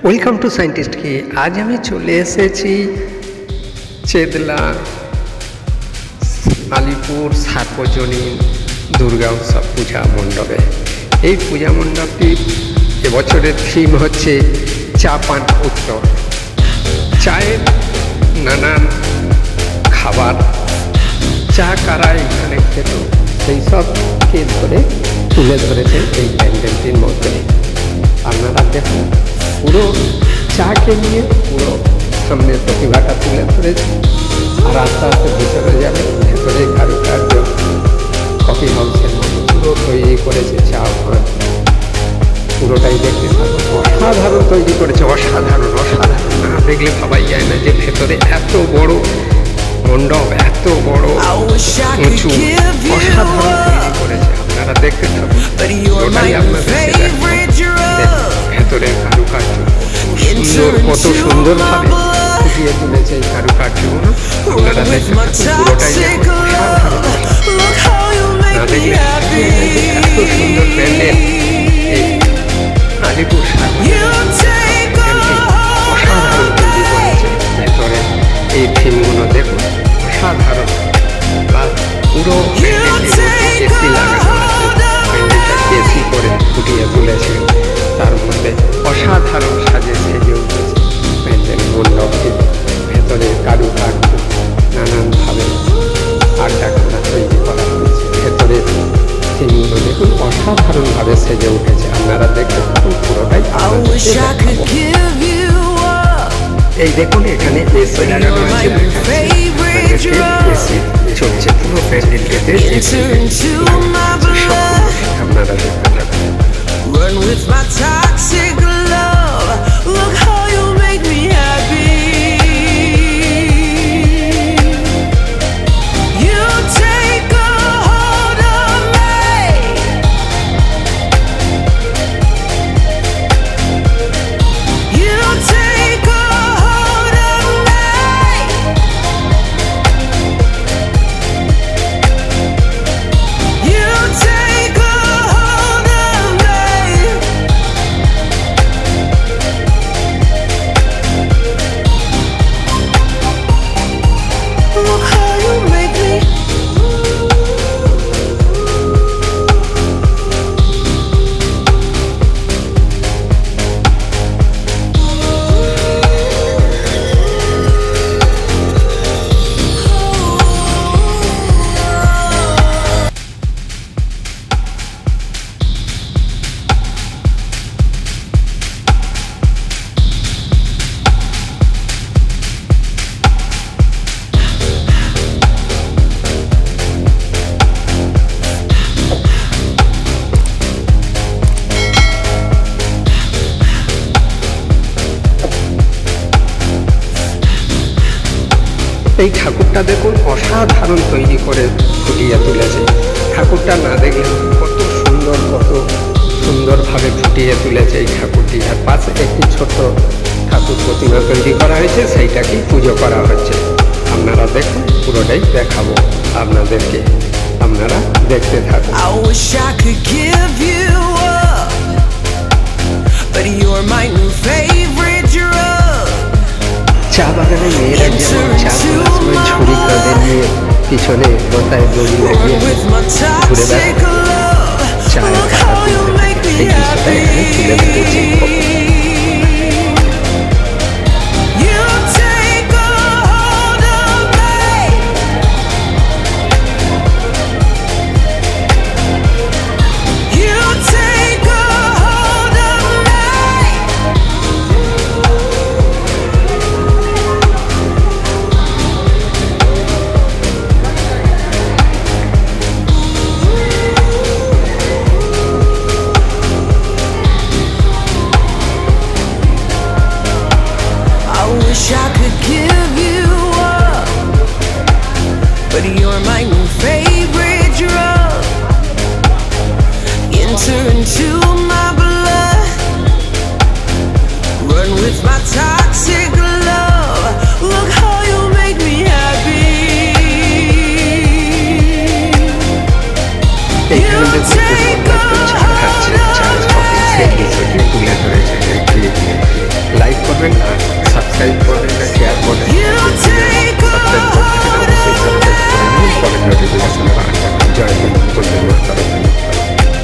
Welcome to scientist কি। আজ আমি চলে এসেছি চেদলা আলিপুর সার্বজনীন দুর্গা উৎসব পূজা মণ্ডপে। এই পূজা মণ্ডপটির এবছরের থিম হচ্ছে চা পান উত্তর। চায়ের নানান খাবার, চা কারা এখানে খেত সেই সবকে ধরে তুলে ধরেছে এই প্যান্ডেলটির মধ্যে। আপনারা দেখুন, পুরো চাকে নিয়ে পুরো সামনের প্রতিভাটা তুলে ধরেছে। আর আস্তে আস্তে ভিতরে যাবে, ভেতরে কারুকার্য কফি হাউসের মতো পুরো তৈরি করেছে। চা পান পুরোটাই দেখতে থাকুন। অসাধারণ তৈরি করেছে, অসাধারণ অসাধারণ। না দেখলে ভাবাই যায় না যে ভেতরে এত বড় মণ্ডপ, এত বড় উঁচু, অসাধারণ তৈরি করেছে। আপনারা দেখতে থাকুন, পুরোটাই আপনাদের ভেতরে কারুকার্য সুন্দর, কত সুন্দরভাবে ফুটিয়ে তুলেছে এই কারুকার্যগুলো। আপনারা দেখতে থাকুন, পুরোটাই অসাধারণ। না দেখলে এত সুন্দর প্যান্ডেল এই আলিপুর অসাধারণ তৈরি করেছে। ভেতরে এই থিমগুলো দেখুন, অসাধারণ। পুরো এসি লাগানো আছে, প্যান্ডেলটা এসি করে ফুটিয়ে তুলেছে। তার মধ্যে অসাধারণ সাজে সেজে উঠেছে প্যান্ডেল মণ্ডপটি। ভেতরে কারুকার্য নানানভাবে আড্ডাখানা তৈরি করা হয়েছে। ভেতরে থিমগুলো দেখুন, অসাধারণভাবে সেজে উঠেছে। আপনারা দেখতে থাকুন, পুরোটাই এই দেখুন, এখানে এসি লাগানো আছে, এসি চলছে পুরো প্যান্ডেলটিতে। আপনারা দেখতে থাকুন। Run with my toxic love. Look how you make me happy. You take a hold of me. You take a hold of me. You take a hold of me. Look how you make me. এই ঠাকুরটা দেখুন, অসাধারণ তৈরি করে ফুটিয়ে তুলেছে। ঠাকুরটা না দেখলে কত সুন্দর, কত সুন্দরভাবে ফুটিয়ে তুলেছে এই ঠাকুরটি। আর পাশে একটি ছোট ঠাকুর প্রতিমা তৈরি করা হয়েছে, সেইটাকেই পুজো করা হচ্ছে। আপনারা দেখুন, পুরোটাই দেখাবো আপনাদেরকে, আপনারা দেখতে থাকুন। I wish I could give you up, but you're my new favorite drug. চা বাগানে মেয়েরা যেমন চা তোলার সময় ঝুড়ি কাঁধে নিয়ে পিছনে মাথায় দড়ি লাগিয়ে ঘুরে বেড়ায়, চায়ের কাটা তুলতে থাকে, সেই বিষয়টা এখানে তুলে ধরেছে। You take a hold of me. You take a hold of me. I wish I could give you up, but you're my new favorite drug. Enter into my blood. Run with my toxic love. Look how you make me happy. You take a hold of me. Subscribe করবেন না, share করবেন, subscribe করবেন, অবশ্যই subscribe করে নিন, পরের notification পাওয়ার জন্য। জয় হিন্দ।